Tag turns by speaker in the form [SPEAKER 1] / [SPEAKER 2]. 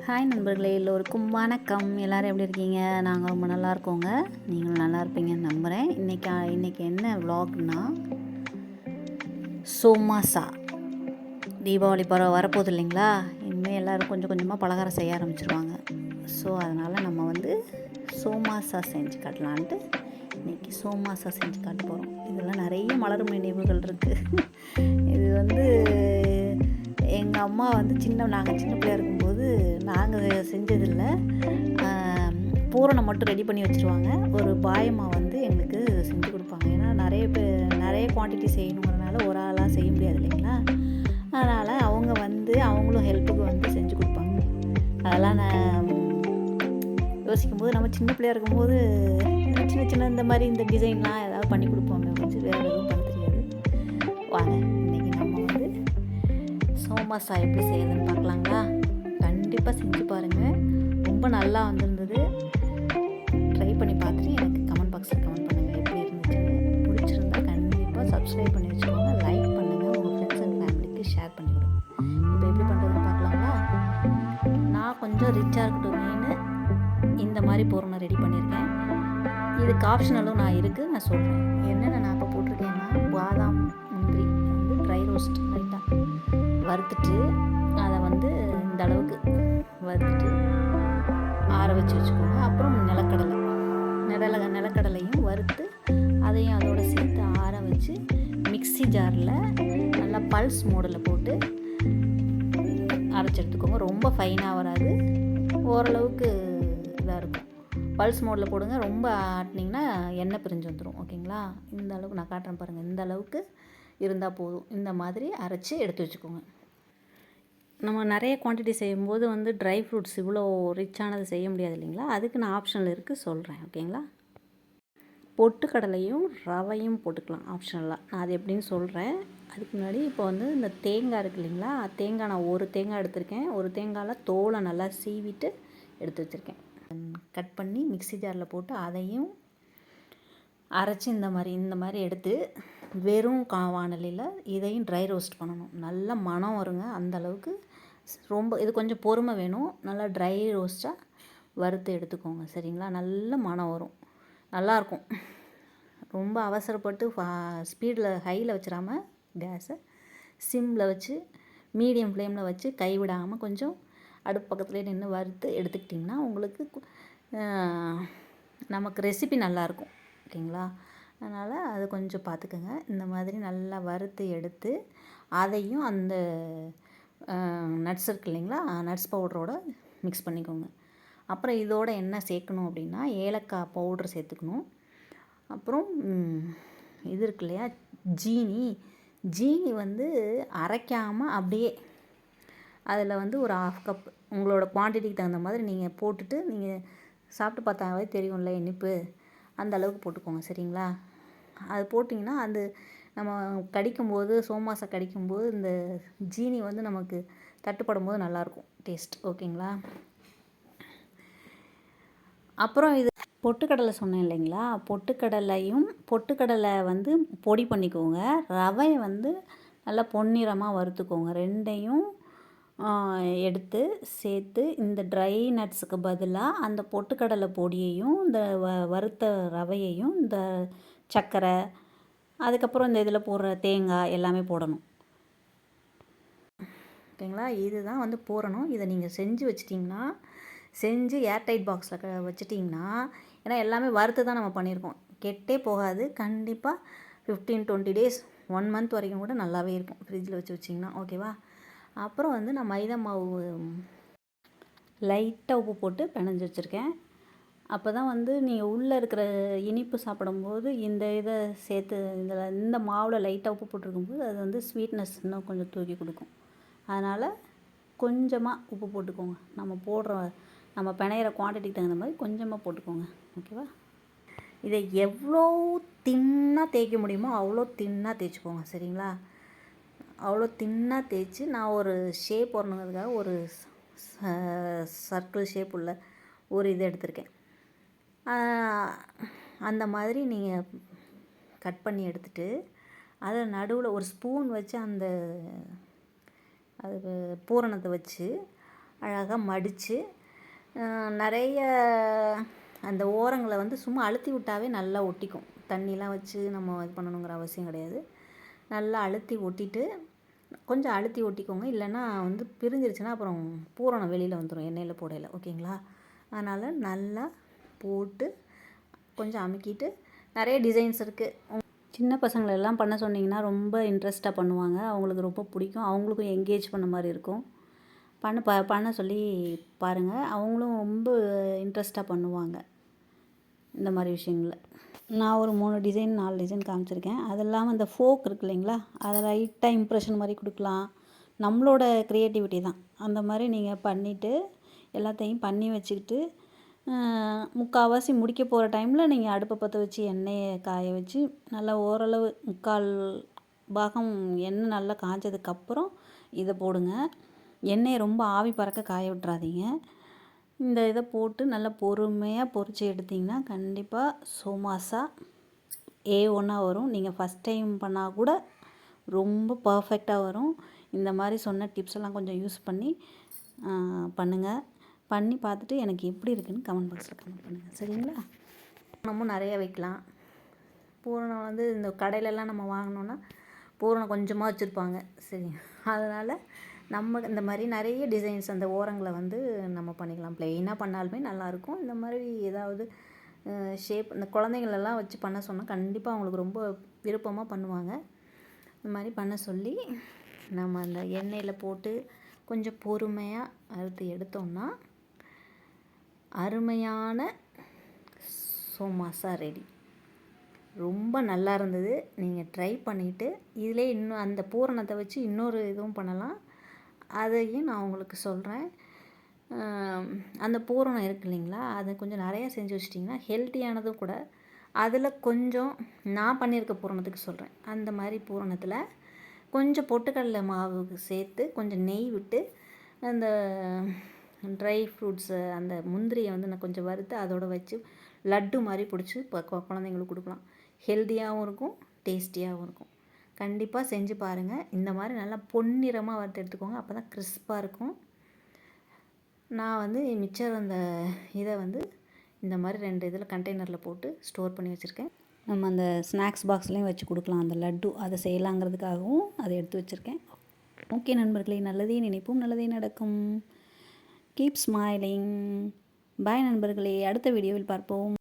[SPEAKER 1] Hi நண்பர்களே, எல்லோருக்கும் வணக்கம். எல்லோரும் எப்படி இருக்கீங்க? நாங்கள் ரொம்ப நல்லா இருக்கோங்க. நீங்களும் நல்லா இருப்பீங்கன்னு நம்புகிறேன். இன்றைக்கி என்ன விலாக்னா, சோமாசா தீபாவளி வரப்போகுது இல்லைங்களா? இனிமேல் எல்லோரும் கொஞ்சம் கொஞ்சமாக பலகாரம் செய்ய ஆரம்பிச்சிருவாங்க. ஸோ அதனால் நம்ம சோமாசா செஞ்சு காட்டலான்ட்டு இன்றைக்கி சோமாசா செஞ்சு காட்ட போகிறோம். இதெல்லாம் நிறைய மலரும் நினைவுகள் இருக்குது. இது எங்கள் அம்மா நாங்கள் சின்ன பிள்ளையா இருக்கும்போது நாங்கள் செஞ்சதில்லை. பூரணம் மட்டும் ரெடி பண்ணி வச்சுருவாங்க. ஒரு பாயம்மா எங்களுக்கு செஞ்சு கொடுப்பாங்க. ஏன்னா நிறைய குவான்டிட்டி செய்யணுங்கிறனால ஒரு ஆளாக செய்ய முடியாது இல்லைங்களா? அதனால் அவங்களும் ஹெல்ப்புக்கு செஞ்சு கொடுப்பாங்க. அதெல்லாம் நான் யோசிக்கும்போது நம்ம சின்ன பிள்ளையா இருக்கும்போது சின்ன சின்ன இந்த டிசைன்லாம் ஏதாவது பண்ணி கொடுப்போம். வேறு எதுவும் பண்ண தெரியாது. வாங்க இன்றைக்கி நம்ம சோமாசா எப்படி செய்யுதுன்னு பார்க்கலாங்களா? கண்டிப்பாக செஞ்சு பாருங்கள். ரொம்ப நல்லா வந்திருந்தது. ட்ரை பண்ணி பார்த்துட்டு எனக்கு கமெண்ட் பாக்ஸில் கமெண்ட் பண்ணுங்கள் எப்படி இருந்துச்சுன்னு. பிடிச்சிருந்தா கண்டிப்பாக சப்ஸ்கிரைப் பண்ணி வச்சுக்கோங்க, லைக் பண்ணுங்கள், உங்கள் ஃப்ரெண்ட்ஸ் அண்ட் ஃபேமிலிக்கு ஷேர் பண்ணி விடுங்க. இப்போ எப்படி பண்ணுறதுன்னு பார்க்கலாங்களா? நான் கொஞ்சம் ரிச்சாக இருக்கட்டுமேனு இந்த மாதிரி பூரணம் ரெடி பண்ணியிருக்கேன். இதுக்கு ஆப்ஷனலும் நான் சொல்கிறேன். என்னென்ன நான் இப்போ போட்டிருக்கேன்னா, பாதாம் முந்திரி ட்ரை ரோஸ்ட் லைட்டாக வறுத்துட்டு அதை இந்த அளவுக்கு வறுத்துட்டு ஆற வச்சு வச்சுக்கோங்க. அப்புறம் நிலக்கடலையும் வறுத்து அதையும் அதோடு சேர்த்து ஆற வச்சு மிக்ஸி ஜாரில் நல்லா பல்ஸ் மோடில் போட்டு அரைச்சி எடுத்துக்கோங்க. ரொம்ப ஃபைனாக வராது, ஓரளவுக்கு இதாக இருக்கும். பல்ஸ் மோடில் போடுங்க. ரொம்ப ஆட்டினீங்கன்னா எண்ணெய் பிரிஞ்சு வந்துடும். ஓகேங்களா? இந்த அளவுக்கு நான் காட்டுறேன் பாருங்கள். இந்த அளவுக்கு இருந்தால் போதும். இந்த மாதிரி அரைச்சி எடுத்து வச்சுக்கோங்க. நம்ம நிறைய குவான்டிட்டி செய்யும்போது ட்ரை ஃப்ரூட்ஸ் இவ்வளோ ரிச்சானது செய்ய முடியாது இல்லைங்களா? அதுக்கு நான் ஆப்ஷனல் இருக்குது, சொல்கிறேன். ஓகேங்களா? பொட்டுக்கடலையும் ரவையும் போட்டுக்கலாம் ஆப்ஷனலாக. நான் அது எப்படின்னு சொல்கிறேன். அதுக்கு முன்னாடி இப்போ இந்த தேங்காய் இருக்குது இல்லைங்களா? தேங்காய் நான் ஒரு தேங்காய் எடுத்திருக்கேன். ஒரு தேங்காயில் தோலை நல்லா சீவிட்டு எடுத்து வச்சுருக்கேன். கட் பண்ணி மிக்ஸி ஜாரில் போட்டு அதையும் அரைச்சி இந்த மாதிரி எடுத்து வெறும் வாணலியில் இதையும் ட்ரை ரோஸ்ட் பண்ணணும். நல்ல மணம் வருங்க. அந்த அளவுக்கு இது கொஞ்சம் பொறுமை வேணும். நல்லா ட்ரை ரோஸ்ட்டாக வறுத்து எடுத்துக்கோங்க. சரிங்களா? நல்ல மணம் வரும், நல்லாயிருக்கும். ரொம்ப அவசரப்பட்டு ஸ்பீடில் ஹையில் வச்சிடாம கேஸை சிம்மில் வச்சு மீடியம் ஃப்ளேமில் வச்சு கைவிடாமல் கொஞ்சம் அடுப்பு பக்கத்துலேயே நின்று வறுத்து எடுத்துக்கிட்டிங்கன்னா உங்களுக்கு நமக்கு ரெசிபி நல்லாயிருக்கும். ஓகேங்களா? அதனால் அது கொஞ்சம் பார்த்துக்கோங்க. இந்த மாதிரி நல்லா வறுத்து எடுத்து அதையும் அந்த நட்ஸ் இருக்கு இல்லைங்களா? நட்ஸ் பவுடரோடு மிக்ஸ் பண்ணிக்கோங்க. அப்புறம் இதோடு என்ன சேர்க்கணும் அப்படின்னா, ஏலக்காய் பவுட்ரு சேர்த்துக்கணும். அப்புறம் இது இருக்கு இல்லையா, ஜீனி அரைக்காமல் அப்படியே அதில் ஒரு 1/2 கப் உங்களோட குவான்டிட்டிக்கு தகுந்த மாதிரி நீங்கள் போட்டுட்டு நீங்கள் சாப்பிட்டு பார்த்தாவே தெரியும்ல இனிப்பு, அந்த அளவுக்கு போட்டுக்கோங்க. சரிங்களா? அது போட்டிங்கன்னா நம்ம கடிக்கும்போது சோமாசா கடிக்கும்போது இந்த ஜீனி நமக்கு தட்டுப்படும் போது நல்லாயிருக்கும் டேஸ்ட். ஓகேங்களா? அப்புறம் இது பொட்டுக்கடலை சொன்னேன் இல்லைங்களா? பொட்டுக்கடலை பொடி பண்ணிக்கோங்க. ரவையை நல்லா பொன்னிறமாக வறுத்துக்கோங்க. ரெண்டையும் எடுத்து சேர்த்து இந்த ட்ரை நட்ஸுக்கு பதிலாக அந்த பொட்டுக்கடலை பொடியையும் இந்த வறுத்த ரவையையும் இந்த சர்க்கரை, அதுக்கப்புறம் இந்த இதில் போடுற தேங்காய் எல்லாமே போடணும். ஓகேங்களா? இதுதான் பூரணம். இதை நீங்கள் செஞ்சு வச்சிட்டிங்கன்னா, செஞ்சு ஏர்டைட் பாக்ஸில் வச்சிட்டிங்கன்னா, ஏன்னா எல்லாமே வறுத்து தான் நம்ம பண்ணியிருக்கோம், கெட்டே போகாது. கண்டிப்பாக 15-20 டேஸ் 1 மந்த் வரைக்கும் கூட நல்லாவே இருக்கும் ஃப்ரிட்ஜில் வச்சிங்கன்னா. ஓகேவா? அப்புறம் நான் மைதா மாவு லைட்டாக உப்பு போட்டு பிணைஞ்சி வச்சுருக்கேன். அப்போ தான் நீங்கள் உள்ளே இருக்கிற இனிப்பு சாப்பிடும்போது இந்த இதை சேர்த்து இந்த மாவில் லைட்டாக உப்பு போட்டிருக்கும்போது அது ஸ்வீட்னஸ் இன்னும் கொஞ்சம் தூக்கி கொடுக்கும். அதனால் கொஞ்சமாக உப்பு போட்டுக்கோங்க. நம்ம பிணையிற குவான்டிட்டிக்கு தகுந்த மாதிரி கொஞ்சமாக போட்டுக்கோங்க. ஓகேவா? இதை எவ்வளோ தின்னாக தேய்க்க முடியுமோ அவ்வளோ தின்னாக தேய்ச்சிக்கோங்க. சரிங்களா? அவ்வளோ தின்னாக தேய்ச்சி நான் ஒரு ஷேப் வரணுங்கிறதுக்காக ஒரு சர்க்கிள் ஷேப் உள்ள ஒரு இது எடுத்திருக்கேன். அந்த மாதிரி நீங்கள் கட் பண்ணி எடுத்துகிட்டு அதை நடுவில் ஒரு ஸ்பூன் வச்சு அது பூரணத்தை வச்சு அழகாக மடித்து நிறைய அந்த ஓரங்களை வந்து சும்மா அழுத்தி விட்டாவே நல்லா ஒட்டிக்கும். தண்ணிலாம் வச்சு நம்ம இது பண்ணணுங்கிற அவசியம் கிடையாது. நல்லா அழுத்தி ஒட்டிட்டு கொஞ்சம் அழுத்தி ஒட்டிக்கோங்க. இல்லைன்னா வந்து பிரிஞ்சிருச்சுன்னா அப்புறம் பூரணம் வெளியில் வந்துடும் எண்ணெயில் போடையில். ஓகேங்களா? அதனால் நல்லா போட்டு கொஞ்சம் அமுக்கிட்டு நிறைய டிசைன்ஸ் இருக்குது. சின்ன பசங்களெல்லாம் பண்ண சொன்னிங்கன்னா ரொம்ப இன்ட்ரெஸ்ட்டாக பண்ணுவாங்க. அவங்களுக்கு ரொம்ப பிடிக்கும். அவங்களுக்கும் என்கேஜ் பண்ண மாதிரி இருக்கும். பண்ண சொல்லி பாருங்கள். அவங்களும் ரொம்ப இன்ட்ரெஸ்ட்டாக பண்ணுவாங்க இந்த மாதிரி விஷயங்கள. நான் ஒரு 3 டிசைன் 4 டிசைன் காமிச்சிருக்கேன். அது இல்லாமல் இந்த ஃபோக் இருக்கு இல்லைங்களா, அதை லைட்டாக இம்ப்ரெஷன் மாதிரி கொடுக்கலாம். நம்மளோட க்ரியேட்டிவிட்டி தான். அந்த மாதிரி நீங்கள் பண்ணிவிட்டு எல்லாத்தையும் பண்ணி வச்சுக்கிட்டு முக்கால்வாசி முடிக்க போகிற டைமில் நீங்கள் அடுப்பை பற்ற வச்சு எண்ணெயை காய வச்சு நல்லா ஓரளவு 3/4 பாகம் எண்ணெய் நல்லா காய்ஞ்சதுக்கப்புறம் இதை போடுங்க. எண்ணெயை ரொம்ப ஆவி பறக்க காய விட்றாதீங்க. இந்த இதை போட்டு நல்லா பொறுமையாக பொரித்து எடுத்திங்கன்னா கண்டிப்பாக சோமாசா A1 வரும். நீங்கள் ஃபஸ்ட் டைம் பண்ணால் கூட ரொம்ப பர்ஃபெக்டாக வரும். இந்த மாதிரி சொன்ன டிப்ஸ் எல்லாம் கொஞ்சம் யூஸ் பண்ணி பண்ணுங்கள். பண்ணி பார்த்துட்டு எனக்கு எப்படி இருக்குதுன்னு கமெண்ட் பாக்ஸில் கமெண்ட் பண்ணுங்கள். சரிங்களா? பூரணமும் நிறைய வைக்கலாம். பூரணம் வந்து இந்த கடையிலலாம் நம்ம வாங்கினோன்னா பூரணம் கொஞ்சமாக வச்சுருப்பாங்க. சரி, அதனால் நம்ம இந்த மாதிரி நிறைய டிசைன்ஸ் அந்த ஓரங்களை வந்து நம்ம பண்ணிக்கலாம். ப்ளெயினாக பண்ணாலுமே நல்லாயிருக்கும். இந்த மாதிரி ஏதாவது ஷேப் இந்த குழந்தைங்களெல்லாம் வச்சு பண்ண சொன்னால் கண்டிப்பாக அவங்களுக்கு ரொம்ப விருப்பமாக பண்ணுவாங்க. இந்த மாதிரி பண்ண சொல்லி நம்ம அந்த எண்ணெயில் போட்டு கொஞ்சம் பொறுமையாக அறுத்து எடுத்தோம்னா அருமையான சோமாசா ரெடி. ரொம்ப நல்லா இருந்தது. நீங்கள் ட்ரை பண்ணிவிட்டு இதிலே இன்னும் அந்த பூரணத்தை வச்சு இன்னொரு இதுவும் பண்ணலாம். அதையும் நான் உங்களுக்கு சொல்கிறேன். அந்த பூரணம் இருக்குது இல்லைங்களா, அதை கொஞ்சம் நிறையா செஞ்சு வச்சிட்டிங்கன்னா ஹெல்த்தியானதும் கூட. அதில் கொஞ்சம் நான் பண்ணியிருக்க பூரணத்துக்கு சொல்கிறேன். அந்த மாதிரி பூரணத்தில் கொஞ்சம் பொட்டுக்கடலை மாவு சேர்த்து கொஞ்சம் நெய் விட்டு அந்த ட்ரை ஃப்ரூட்ஸு அந்த முந்திரியை வந்து நான் கொஞ்சம் வறுத்து அதோடு வச்சு லட்டு மாதிரி பிடிச்சி குழந்தைங்களுக்கு கொடுக்கலாம். ஹெல்த்தியாகவும் இருக்கும், டேஸ்டியாகவும் இருக்கும். கண்டிப்பாக செஞ்சு பாருங்கள். இந்த மாதிரி நல்லா பொன்னிறமாக வறுத்து எடுத்துக்கோங்க. அப்போ தான் கிறிஸ்பாக இருக்கும். நான் வந்து மிச்சர் அந்த இதை வந்து இந்த மாதிரி 2 இதில் கண்டெய்னரில் போட்டு ஸ்டோர் பண்ணி வச்சுருக்கேன். நம்ம அந்த ஸ்நாக்ஸ் பாக்ஸ்லேயும் வச்சு கொடுக்கலாம். அந்த லட்டு அதை செய்யலாங்கிறதுக்காகவும் அதை எடுத்து வச்சுருக்கேன். ஓகே நண்பர்களே, நல்லதே நினைப்போம், நல்லதே நடக்கும். Keep smiling. பாய் நண்பர்களே, அடுத்த வீடியோவில் பார்ப்போம்.